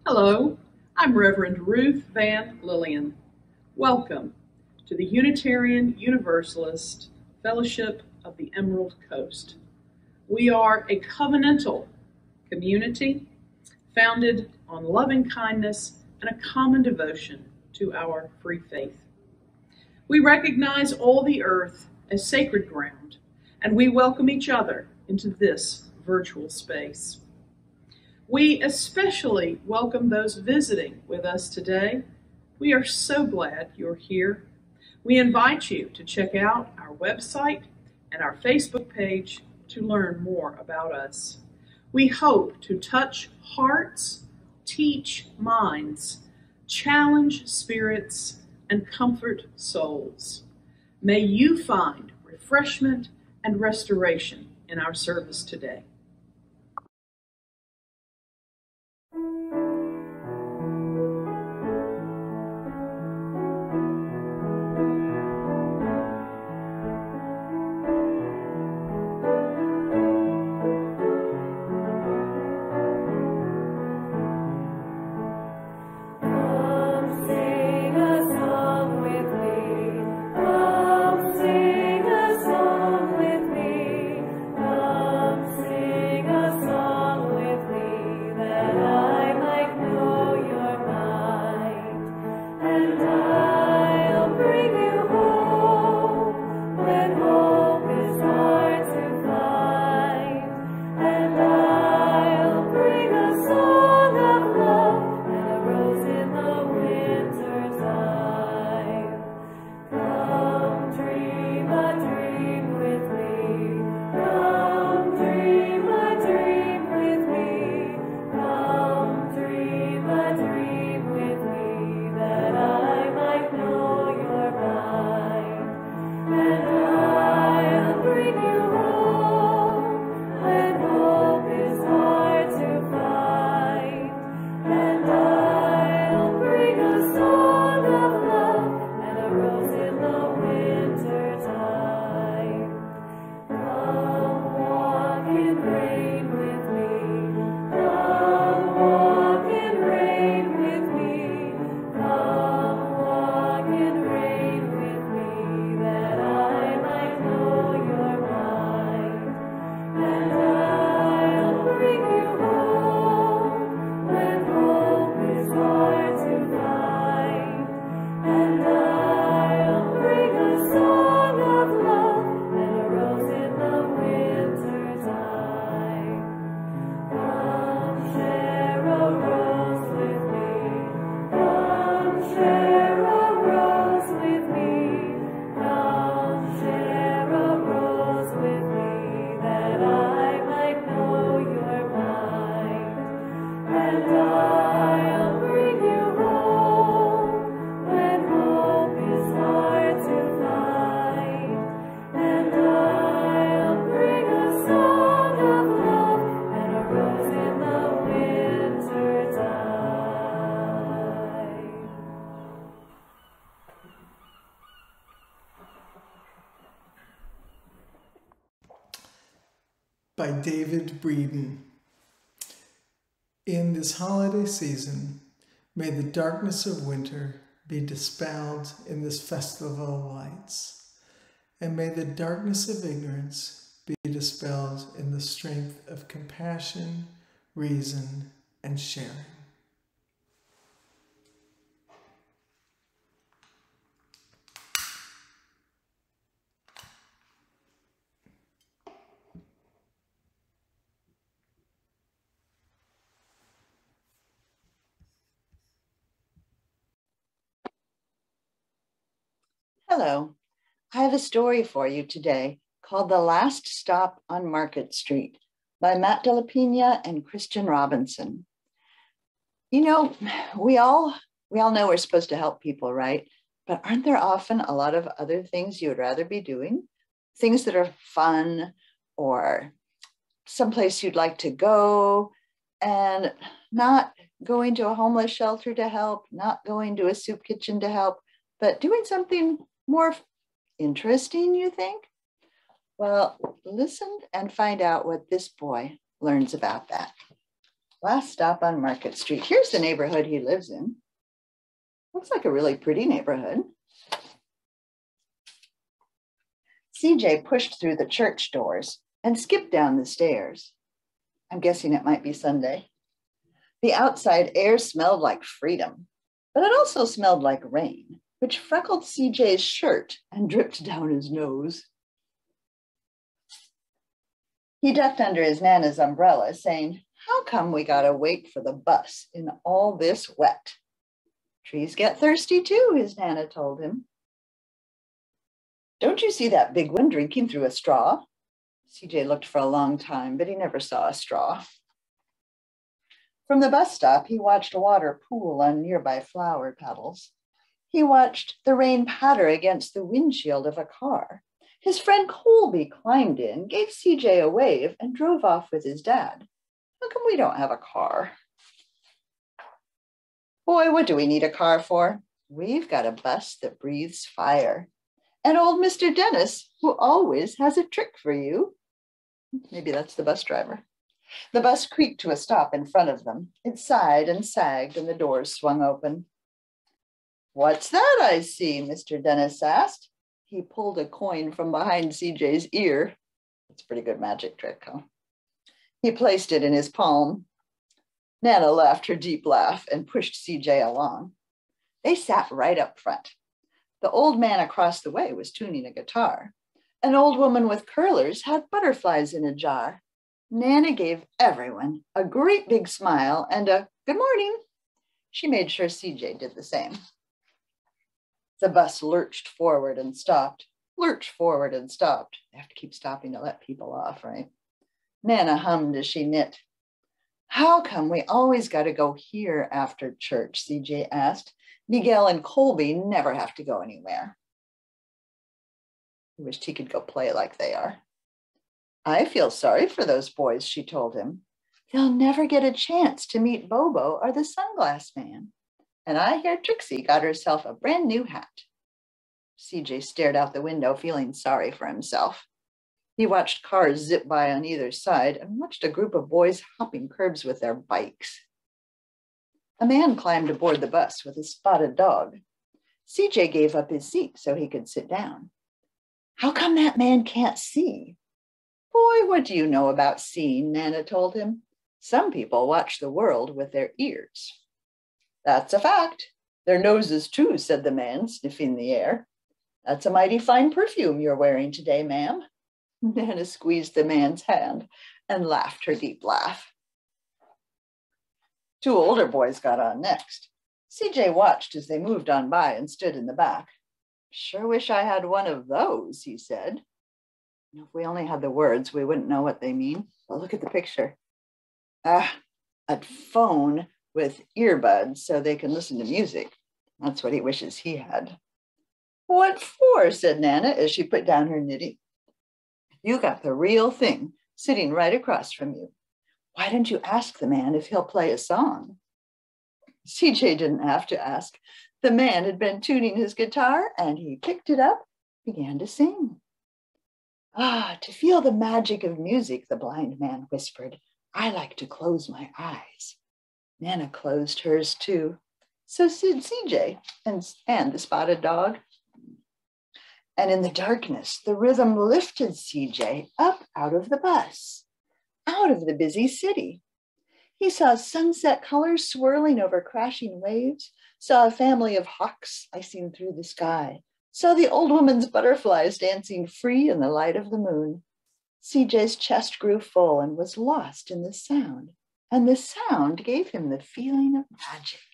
Hello, I'm Reverend Ruth Van Lillian. Welcome to the Unitarian Universalist Fellowship of the Emerald Coast. We are a covenantal community founded on loving kindness and a common devotion to our free faith. We recognize all the earth as sacred ground, and we welcome each other into this virtual space. We especially welcome those visiting with us today. We are so glad you're here. We invite you to check out our website and our Facebook page to learn more about us. We hope to touch hearts, teach minds, challenge spirits, and comfort souls. May you find refreshment and restoration in our service today. By David Breeden. In this holiday season, may the darkness of winter be dispelled in this festival of lights, and may the darkness of ignorance be dispelled in the strength of compassion, reason, and sharing. Hello, I have a story for you today called The Last Stop on Market Street by Matt de la Pina and Christian Robinson. You know, we all know we're supposed to help people, right? But aren't there often a lot of other things you would rather be doing? Things that are fun or someplace you'd like to go, and not going to a homeless shelter to help, not going to a soup kitchen to help, but doing something more interesting, you think? Well, listen and find out what this boy learns about that. Last stop on Market Street. Here's the neighborhood he lives in. Looks like a really pretty neighborhood. CJ pushed through the church doors and skipped down the stairs. I'm guessing it might be Sunday. The outside air smelled like freedom, but it also smelled like rain, which freckled CJ's shirt and dripped down his nose. He ducked under his Nana's umbrella, saying, "How come we gotta wait for the bus in all this wet?" "Trees get thirsty too," his Nana told him. "Don't you see that big one drinking through a straw?" CJ looked for a long time, but he never saw a straw. From the bus stop, he watched water pool on nearby flower petals. He watched the rain patter against the windshield of a car. His friend Colby climbed in, gave CJ a wave, and drove off with his dad. How come we don't have a car? Boy, what do we need a car for? We've got a bus that breathes fire. And old Mr. Dennis, who always has a trick for you. Maybe that's the bus driver. The bus creaked to a stop in front of them. It sighed and sagged, and the doors swung open. "What's that I see?" Mr. Dennis asked. He pulled a coin from behind CJ's ear. It's a pretty good magic trick, huh? He placed it in his palm. Nana laughed her deep laugh and pushed CJ along. They sat right up front. The old man across the way was tuning a guitar. An old woman with curlers had butterflies in a jar. Nana gave everyone a great big smile and a "good morning." She made sure CJ did the same. The bus lurched forward and stopped, lurched forward and stopped. They have to keep stopping to let people off, right? Nana hummed as she knit. "How come we always got to go here after church?" CJ asked. "Miguel and Colby never have to go anywhere." He wished he could go play like they are. "I feel sorry for those boys," she told him. "They'll never get a chance to meet Bobo or the sunglass man. And I hear Trixie got herself a brand new hat." CJ stared out the window, feeling sorry for himself. He watched cars zip by on either side and watched a group of boys hopping curbs with their bikes. A man climbed aboard the bus with a spotted dog. CJ gave up his seat so he could sit down. "How come that man can't see?" "Boy, what do you know about seeing?" Nana told him. "Some people watch the world with their ears." "That's a fact. Their noses too," said the man, sniffing the air. "That's a mighty fine perfume you're wearing today, ma'am." Nana squeezed the man's hand and laughed her deep laugh. Two older boys got on next. CJ watched as they moved on by and stood in the back. "Sure wish I had one of those," he said. If we only had the words, we wouldn't know what they mean. But look at the picture. A phone with earbuds so they can listen to music. That's what he wishes he had. "What for?" said Nana as she put down her knitting. "You got the real thing sitting right across from you. Why don't you ask the man if he'll play a song?" CJ didn't have to ask. The man had been tuning his guitar and he picked it up, began to sing. "Ah, to feel the magic of music," the blind man whispered. "I like to close my eyes." Nana closed hers too. So did CJ and the spotted dog. And in the darkness, the rhythm lifted CJ up out of the bus, out of the busy city. He saw sunset colors swirling over crashing waves, saw a family of hawks slicing through the sky, saw the old woman's butterflies dancing free in the light of the moon. CJ's chest grew full and was lost in the sound, and the sound gave him the feeling of magic.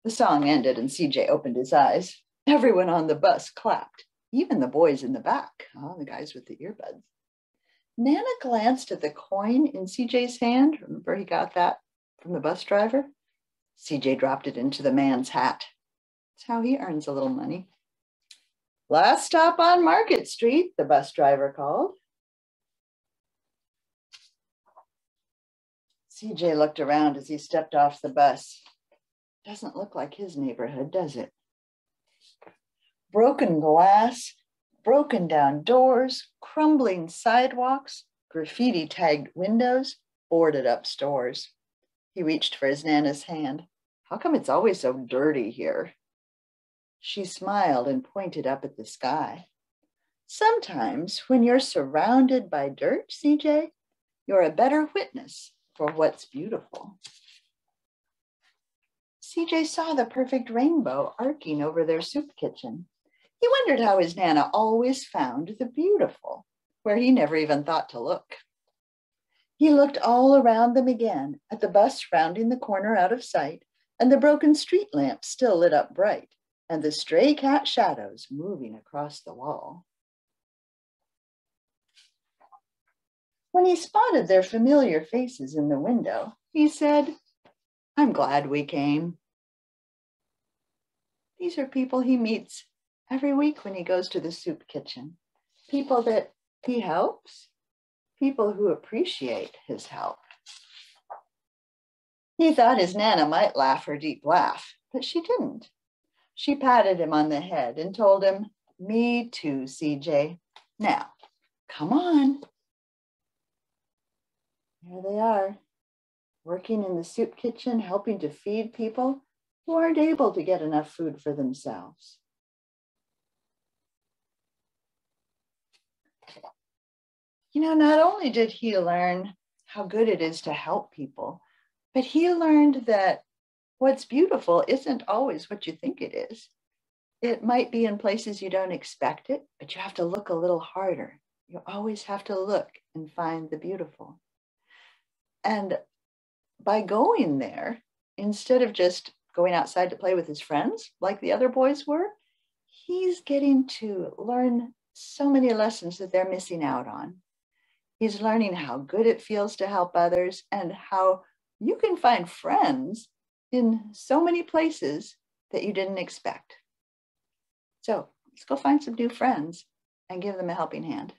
The song ended and CJ opened his eyes. Everyone on the bus clapped, even the boys in the back, the guys with the earbuds. Nana glanced at the coin in CJ's hand. Remember he got that from the bus driver? CJ dropped it into the man's hat. That's how he earns a little money. "Last stop on Market Street," the bus driver called. CJ looked around as he stepped off the bus. Doesn't look like his neighborhood, does it? Broken glass, broken down doors, crumbling sidewalks, graffiti-tagged windows, boarded up stores. He reached for his Nana's hand. How come it's always so dirty here? She smiled and pointed up at the sky. Sometimes when you're surrounded by dirt, CJ, you're a better witness for what's beautiful. CJ saw the perfect rainbow arcing over their soup kitchen. He wondered how his Nana always found the beautiful, where he never even thought to look. He looked all around them again, at the bus rounding the corner out of sight, and the broken street lamp still lit up bright, and the stray cat shadows moving across the wall. When he spotted their familiar faces in the window, he said, I'm glad we came. These are people he meets every week when he goes to the soup kitchen. People that he helps, people who appreciate his help. He thought his Nana might laugh her deep laugh, but she didn't. She patted him on the head and told him, me too, CJ. Now, come on. Here they are, working in the soup kitchen, helping to feed people who aren't able to get enough food for themselves. Not only did he learn how good it is to help people, but he learned that what's beautiful isn't always what you think it is. It might be in places you don't expect it, but you have to look a little harder. You always have to look and find the beautiful. And by going there, instead of just going outside to play with his friends like the other boys were, he's getting to learn so many lessons that they're missing out on. He's learning how good it feels to help others and how you can find friends in so many places that you didn't expect. So let's go find some new friends and give them a helping hand.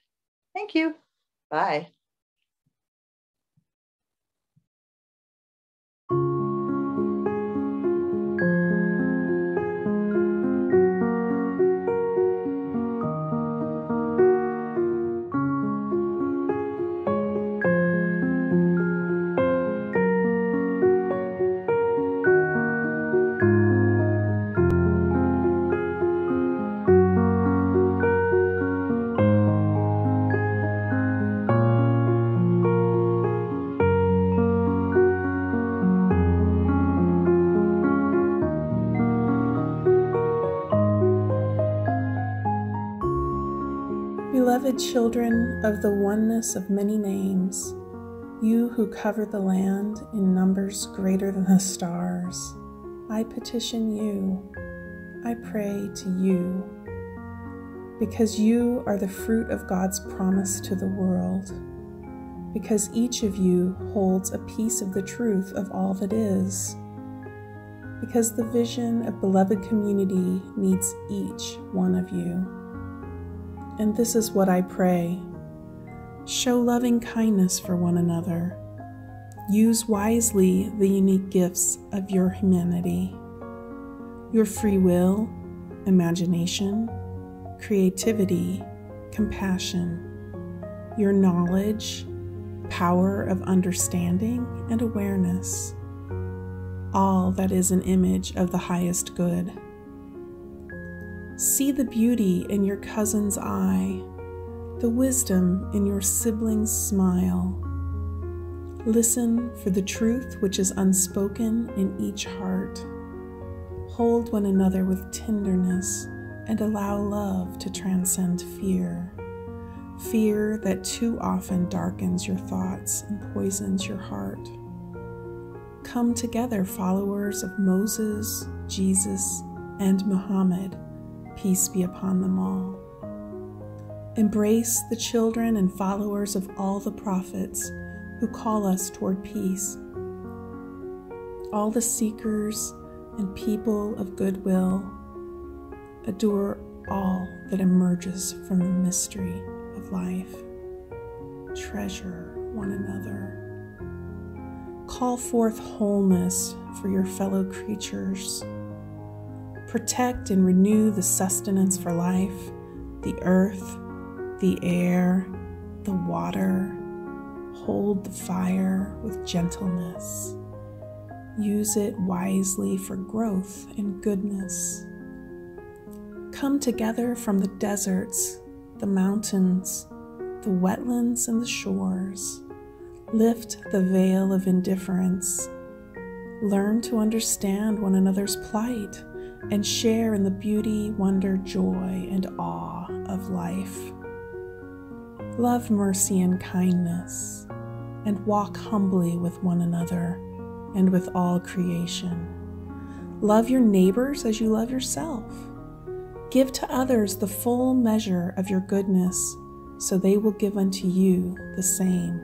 Thank you. Bye. Beloved children of the oneness of many names, you who cover the land in numbers greater than the stars, I petition you, I pray to you, because you are the fruit of God's promise to the world, because each of you holds a piece of the truth of all that is, because the vision of beloved community needs each one of you. And this is what I pray. Show loving kindness for one another. Use wisely the unique gifts of your humanity. Your free will, imagination, creativity, compassion. Your knowledge, power of understanding and awareness. All that is an image of the highest good. See the beauty in your cousin's eye, the wisdom in your sibling's smile. Listen for the truth which is unspoken in each heart. Hold one another with tenderness and allow love to transcend fear. Fear that too often darkens your thoughts and poisons your heart. Come together, followers of Moses, Jesus, and Muhammad. Peace be upon them all. Embrace the children and followers of all the prophets who call us toward peace. All the seekers and people of goodwill, adore all that emerges from the mystery of life. Treasure one another. Call forth wholeness for your fellow creatures. Protect and renew the sustenance for life, the earth, the air, the water. hold the fire with gentleness. Use it wisely for growth and goodness. Come together from the deserts, the mountains, the wetlands and the shores. Lift the veil of indifference. Learn to understand one another's plight and share in the beauty, wonder, joy, and awe of life. Love mercy and kindness, and walk humbly with one another and with all creation. Love your neighbors as you love yourself. Give to others the full measure of your goodness, so they will give unto you the same.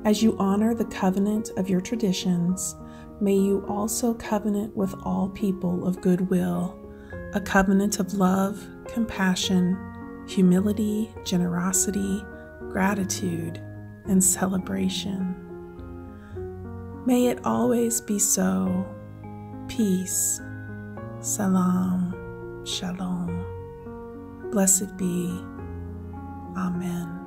As you honor the covenant of your traditions, may you also covenant with all people of goodwill, a covenant of love, compassion, humility, generosity, gratitude, and celebration. May it always be so. Peace. Salam. Shalom. Blessed be. Amen.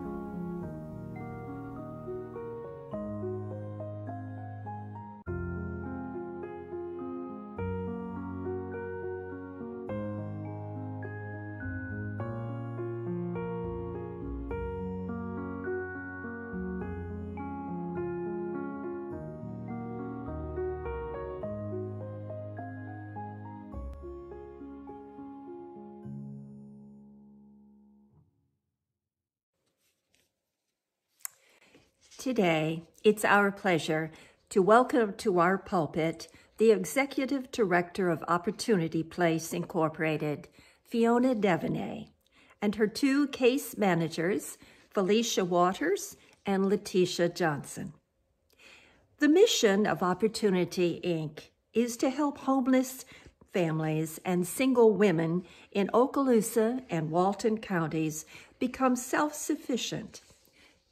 Today, it's our pleasure to welcome to our pulpit the Executive Director of Opportunity Place Incorporated, Fiona Devaney, and her two case managers, Felicia Waters and Letitia Johnson. The mission of Opportunity, Inc. is to help homeless families and single women in Okaloosa and Walton counties become self-sufficient.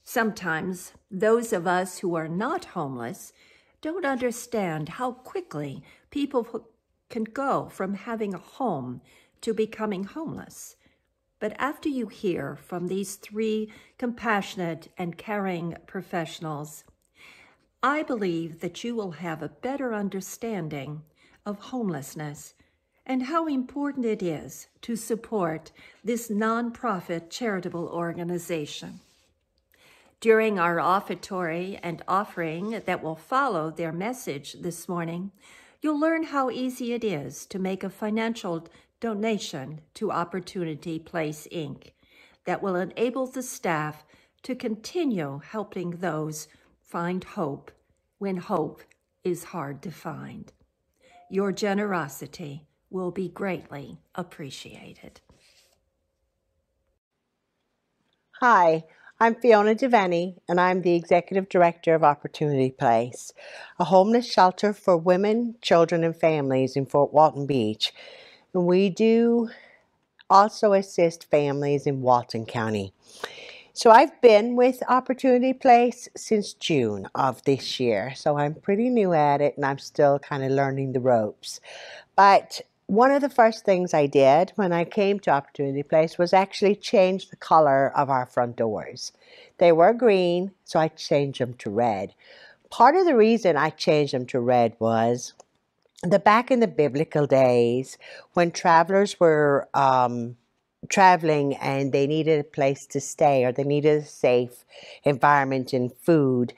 Sometimes those of us who are not homeless don't understand how quickly people can go from having a home to becoming homeless. But after you hear from these three compassionate and caring professionals, I believe that you will have a better understanding of homelessness and how important it is to support this nonprofit charitable organization. During our offertory and offering that will follow their message this morning, you'll learn how easy it is to make a financial donation to Opportunity Place, Inc. that will enable the staff to continue helping those find hope when hope is hard to find. Your generosity will be greatly appreciated. Hi, I'm Fiona Devaney, and I'm the Executive Director of Opportunity Place, a homeless shelter for women, children, and families in Fort Walton Beach. And we do also assist families in Walton County. So I've been with Opportunity Place since June of this year, so I'm pretty new at it, and I'm still kind of learning the ropes. But one of the first things I did when I came to Opportunity Place was actually change the color of our front doors. They were green, so I changed them to red. Part of the reason I changed them to red was back in the biblical days when travelers were traveling and they needed a place to stay or they needed a safe environment and food,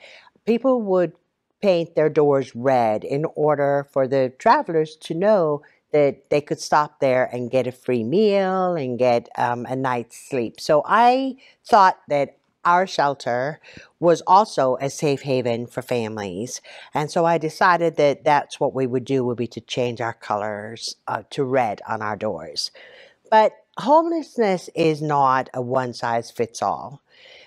people would paint their doors red in order for the travelers to know that they could stop there and get a free meal and get a night's sleep. So I thought that our shelter was also a safe haven for families. And so I decided that that's what we would do, would be to change our colors to red on our doors. But homelessness is not a one-size-fits-all.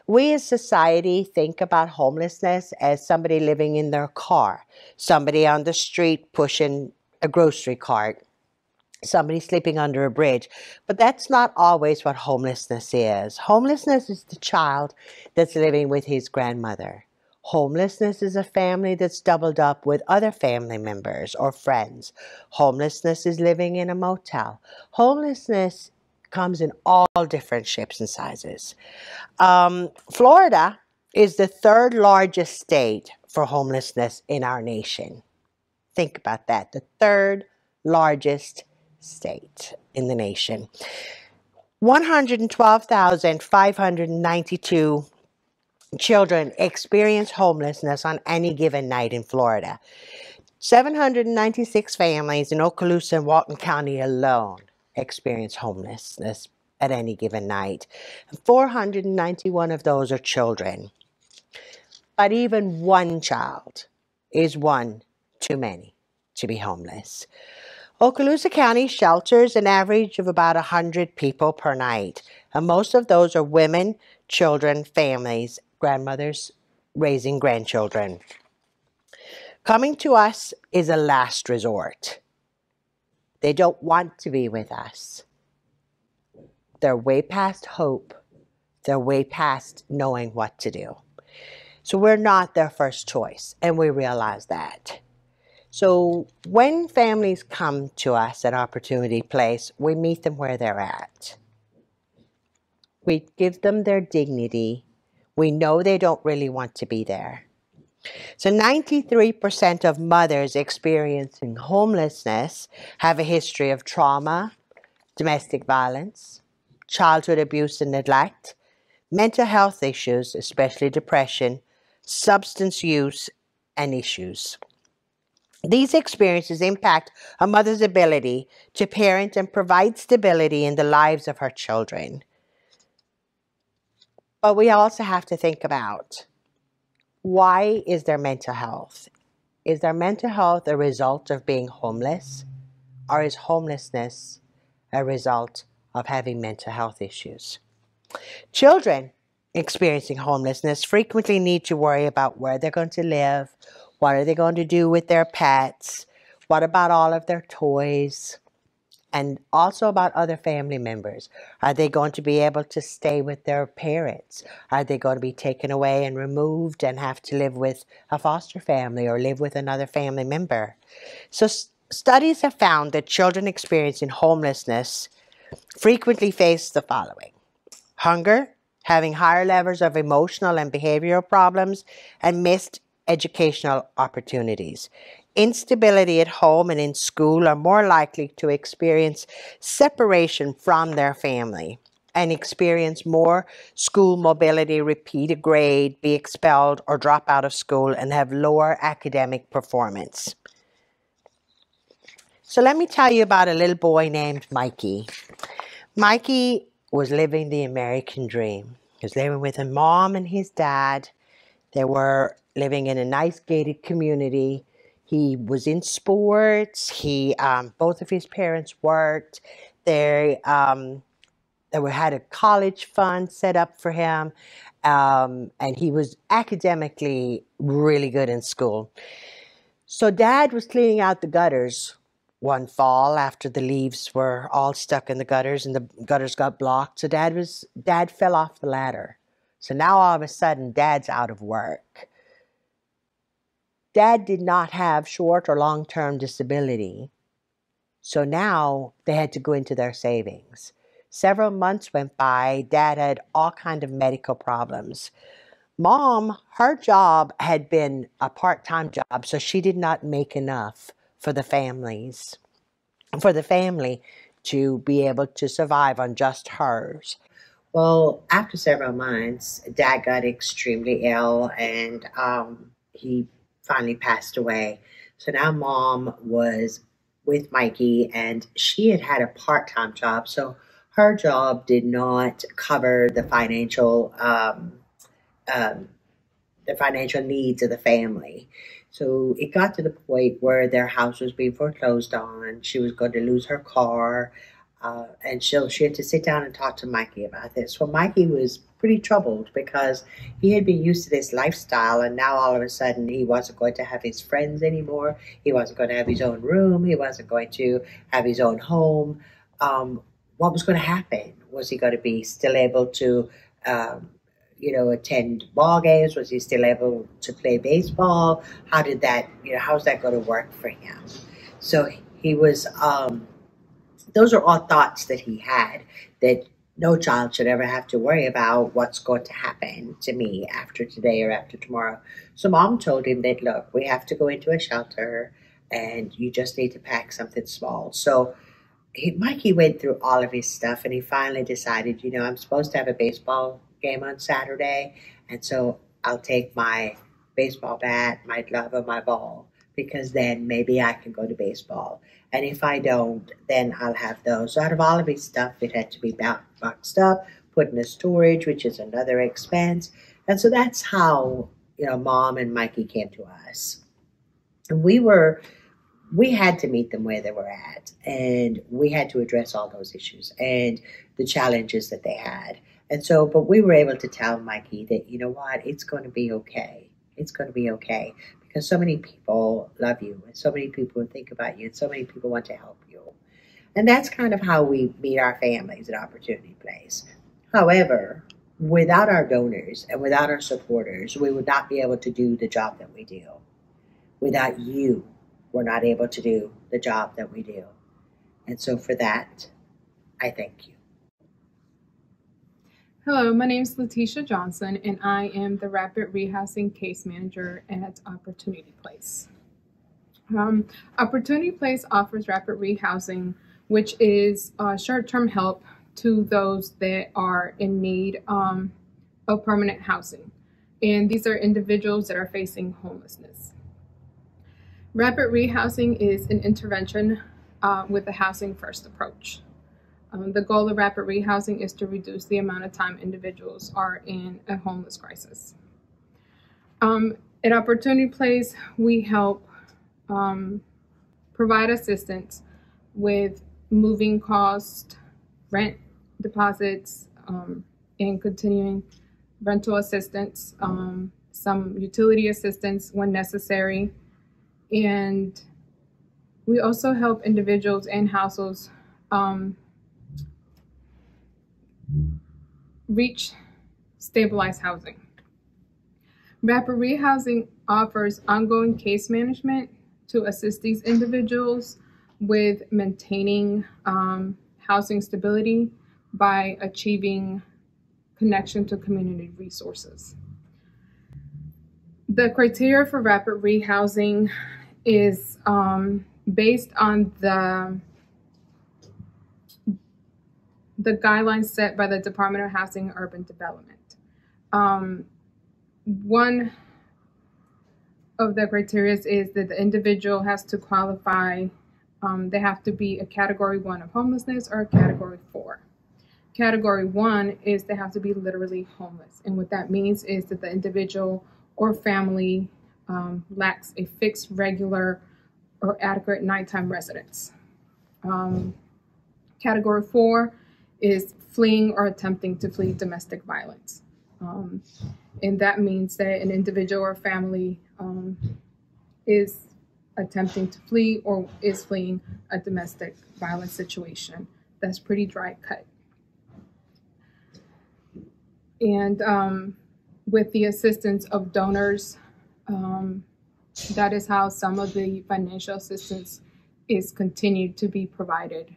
We as society think about homelessness as somebody living in their car, somebody on the street pushing a grocery cart, somebody sleeping under a bridge. But that's not always what homelessness is. Homelessness is the child that's living with his grandmother. Homelessness is a family that's doubled up with other family members or friends. Homelessness is living in a motel. Homelessness comes in all different shapes and sizes. Florida is the third largest state for homelessness in our nation. Think about that. The third largest state in the nation. 112,592 children experience homelessness on any given night in Florida. 796 families in Okaloosa and Walton County alone experience homelessness at any given night. 491 of those are children. But even one child is one too many to be homeless. Okaloosa County shelters an average of about 100 people per night, and most of those are women, children, families, grandmothers raising grandchildren. Coming to us is a last resort. They don't want to be with us. They're way past hope. They're way past knowing what to do. So we're not their first choice, and we realize that. So when families come to us at Opportunity Place, we meet them where they're at. We give them their dignity. We know they don't really want to be there. So 93% of mothers experiencing homelessness have a history of trauma, domestic violence, childhood abuse and neglect, mental health issues, especially depression, substance use, and issues. These experiences impact a mother's ability to parent and provide stability in the lives of her children. But we also have to think about, why is their mental health? Is their mental health a result of being homeless? Or is homelessness a result of having mental health issues? Children experiencing homelessness frequently need to worry about where they're going to live, what are they going to do with their pets, what about all of their toys, and also about other family members. Are they going to be able to stay with their parents? Are they going to be taken away and removed and have to live with a foster family or live with another family member? So studies have found that children experiencing homelessness frequently face the following: hunger, having higher levels of emotional and behavioral problems, and missed educational opportunities. Instability at home and in school are more likely to experience separation from their family and experience more school mobility, repeat a grade, be expelled or drop out of school, and have lower academic performance. So let me tell you about a little boy named Mikey. Mikey was living the American dream. He was living with his mom and his dad. They were living in a nice gated community. He was in sports. Both of his parents worked. They had a college fund set up for him, and he was academically really good in school. So Dad was cleaning out the gutters one fall after the leaves were all stuck in the gutters and the gutters got blocked. So Dad fell off the ladder. So now all of a sudden, Dad's out of work. Dad did not have short or long-term disability. So now they had to go into their savings. Several months went by. Dad had all kinds of medical problems. Mom, her job had been a part-time job, so she did not make enough for the family to be able to survive on just hers. Well, after several months, Dad got extremely ill and he finally passed away. So now Mom was with Mikey and she had a part-time job. So her job did not cover the financial needs of the family. So it got to the point where their house was being foreclosed on. She was going to lose her car. And she had to sit down and talk to Mikey about this. Well, Mikey was pretty troubled because he had been used to this lifestyle, and now all of a sudden he wasn't going to have his friends anymore. He wasn't going to have his own room. He wasn't going to have his own home. What was going to happen? Was he going to be still able to, attend ball games? Was he still able to play baseball? How's that going to work for him? So he was. Those are all thoughts that he had that no child should ever have to worry about what's going to happen to me after today or after tomorrow. So mom told him that, look, we have to go into a shelter and you just need to pack something small. So Mikey went through all of his stuff and he finally decided, I'm supposed to have a baseball game on Saturday. And so I'll take my baseball bat, my glove, and my ball, because then maybe I can go to baseball. And if I don't, then I'll have those. So out of all of his stuff, it had to be boxed up, put in a storage, which is another expense. And so that's how, Mom and Mikey came to us. And we had to meet them where they were at, and we had to address all those issues and the challenges that they had. And so, but we were able to tell Mikey that, you know what, it's going to be okay. It's going to be okay, because so many people love you, and so many people think about you, and so many people want to help you. And that's kind of how we meet our families at Opportunity Place. However, without our donors and without our supporters, we would not be able to do the job that we do. Without you, we're not able to do the job that we do. And so for that, I thank you. Hello, my name is Letitia Johnson, and I am the Rapid Rehousing Case Manager at Opportunity Place. Opportunity Place offers rapid rehousing, which is short-term help to those that are in need of permanent housing. And these are individuals that are facing homelessness. Rapid rehousing is an intervention with a housing first approach. The goal of rapid rehousing is to reduce the amount of time individuals are in a homeless crisis. At Opportunity Place, we help provide assistance with moving costs, rent deposits, and continuing rental assistance, some utility assistance when necessary. And we also help individuals and households reach stabilized housing. Rapid rehousing offers ongoing case management to assist these individuals with maintaining housing stability by achieving connection to community resources. The criteria for rapid rehousing is based on the guidelines set by the Department of Housing and Urban Development. One of the criteria is that the individual has to qualify, they have to be a category 1 of homelessness or a category 4. Category 1 is they have to be literally homeless. And what that means is that the individual or family lacks a fixed, regular, or adequate nighttime residence. Category 4 is fleeing or attempting to flee domestic violence. And that means that an individual or family is attempting to flee or is fleeing a domestic violence situation. That's pretty dry cut. And with the assistance of donors, that is how some of the financial assistance is continued to be provided.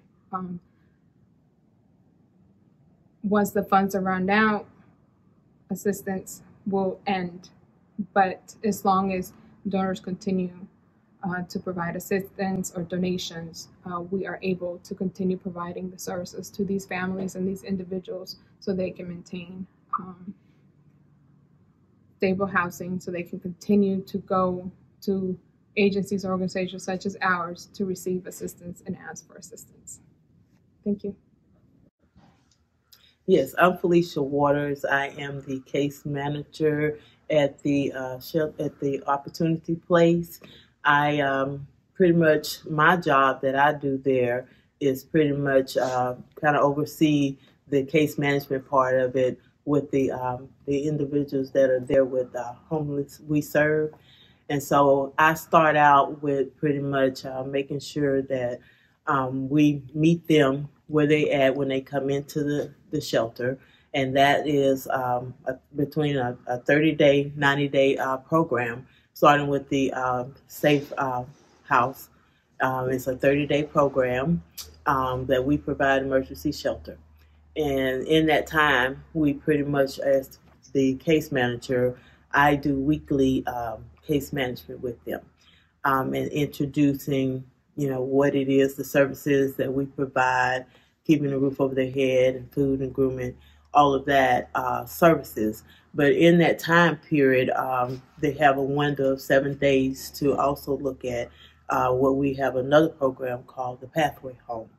Once the funds are run out, assistance will end. But as long as donors continue to provide assistance or donations, we are able to continue providing the services to these families and these individuals so they can maintain stable housing, so they can continue to go to agencies or organizations such as ours to receive assistance and ask for assistance. Thank you. Yes, I'm Felicia Waters. I am the case manager at the Opportunity Place. I pretty much, my job that I do there is pretty much kind of oversee the case management part of it with the individuals that are there with homeless we serve. And so I start out with pretty much making sure that we meet them where they at when they come into the shelter. And that is between a 30-day, 90-day program, starting with the Safe House. It's a 30-day program that we provide emergency shelter. And in that time, we pretty much, as the case manager, I do weekly case management with them, and introducing, what it is, the services that we provide, keeping a roof over their head and food and grooming, all of that services. But in that time period, they have a window of 7 days to also look at what we have another program called the Pathway Home.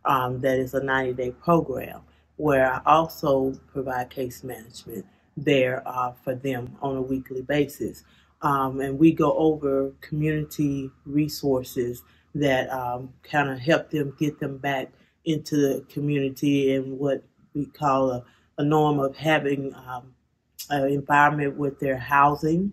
That is a 90-day program where I also provide case management there for them on a weekly basis. And we go over community resources that kind of help them get them back into the community and what we call a norm of having an environment with their housing,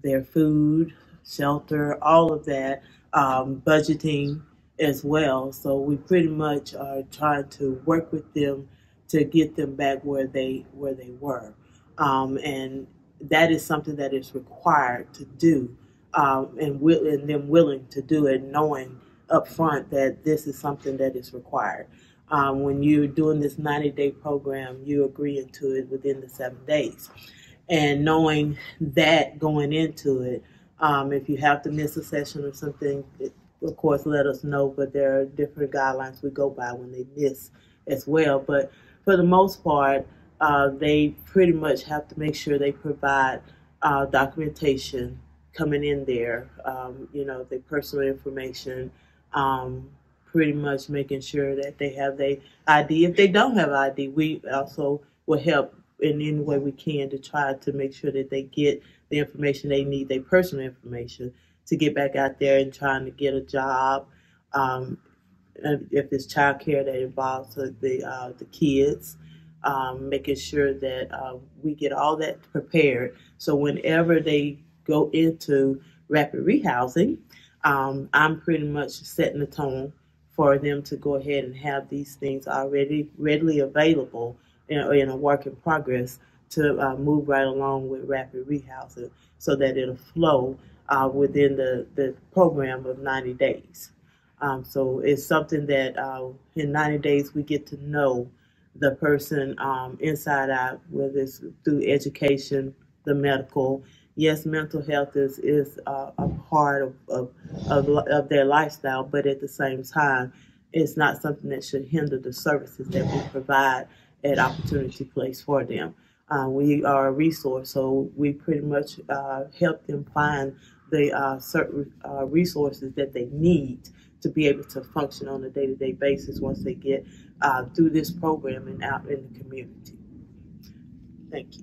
their food, shelter, all of that, budgeting as well. So we pretty much are trying to work with them to get them back where they were, and that is something that is required to do, and them willing to do it, knowing up front that this is something that is required. When you're doing this 90-day program, you agree into it within the 7 days. And knowing that going into it, if you have to miss a session or something, of course, let us know. But there are different guidelines we go by when they miss as well. But for the most part, they pretty much have to make sure they provide documentation coming in there, their personal information, pretty much making sure that they have their ID. If they don't have ID, we also will help in any way we can to try to make sure that they get the information they need, their personal information, to get back out there and trying to get a job. If it's child care that involves the kids, making sure that we get all that prepared. So whenever they go into rapid rehousing, I'm pretty much setting the tone for them to go ahead and have these things already readily available in a work in progress to move right along with rapid rehousing so that it'll flow within the program of 90 days. So it's something that in 90 days we get to know the person inside out, whether it's through education, the medical. Yes, mental health is a part of their lifestyle, but at the same time, it's not something that should hinder the services that we provide at Opportunity Place for them. We are a resource, so we pretty much help them find the certain resources that they need to be able to function on a day-to-day basis once they get through this program and out in the community. Thank you.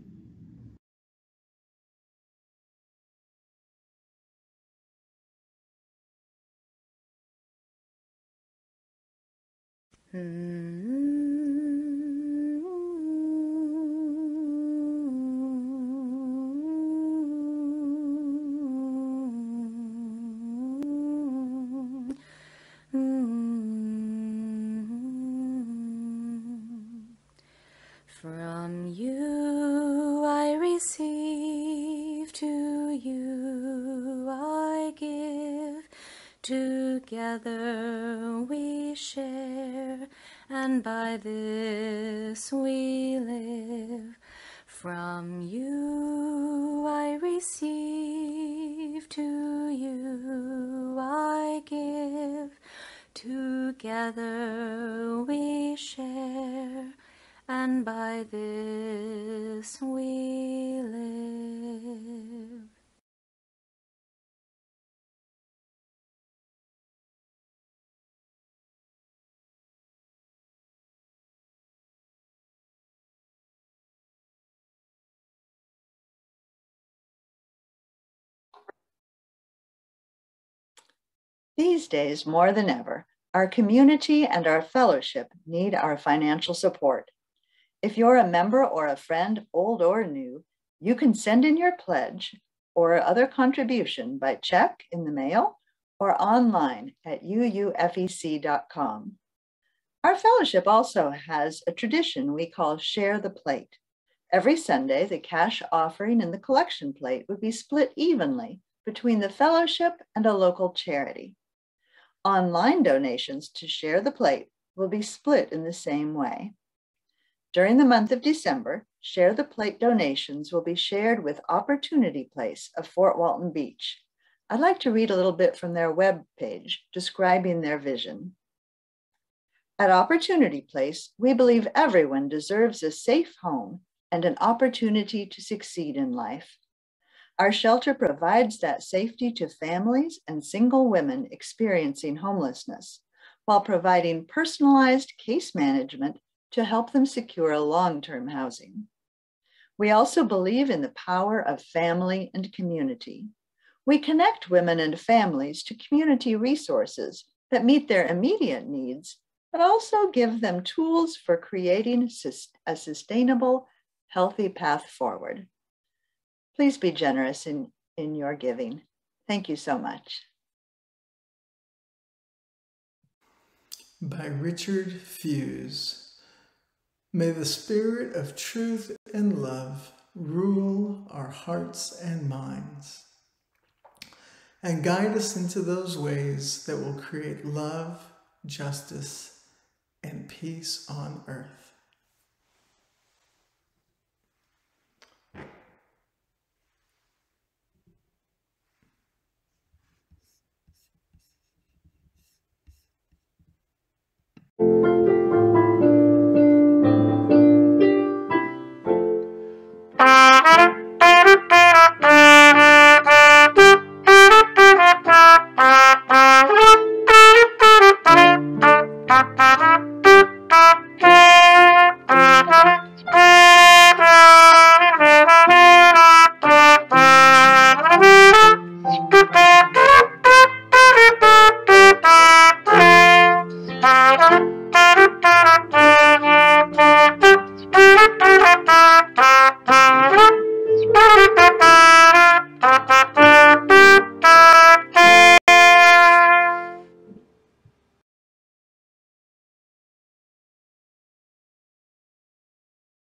From you I receive, to you I give. Together we share, and by this we live. From you I receive, to you I give. Together we share, and by this we live. These days, more than ever, our community and our fellowship need our financial support. If you're a member or a friend, old or new, you can send in your pledge or other contribution by check in the mail or online at UUFEC.com. Our fellowship also has a tradition we call Share the Plate. Every Sunday, the cash offering and the collection plate would be split evenly between the fellowship and a local charity. Online donations to Share the Plate will be split in the same way. During the month of December, Share the Plate donations will be shared with Opportunity Place of Fort Walton Beach. I'd like to read a little bit from their webpage describing their vision. At Opportunity Place, we believe everyone deserves a safe home and an opportunity to succeed in life. Our shelter provides that safety to families and single women experiencing homelessness, while providing personalized case management to help them secure long-term housing. We also believe in the power of family and community. We connect women and families to community resources that meet their immediate needs, but also give them tools for creating a sustainable, healthy path forward. Please be generous in your giving. Thank you so much. By Richard Fuse. May the spirit of truth and love rule our hearts and minds and guide us into those ways that will create love, justice, and peace on earth.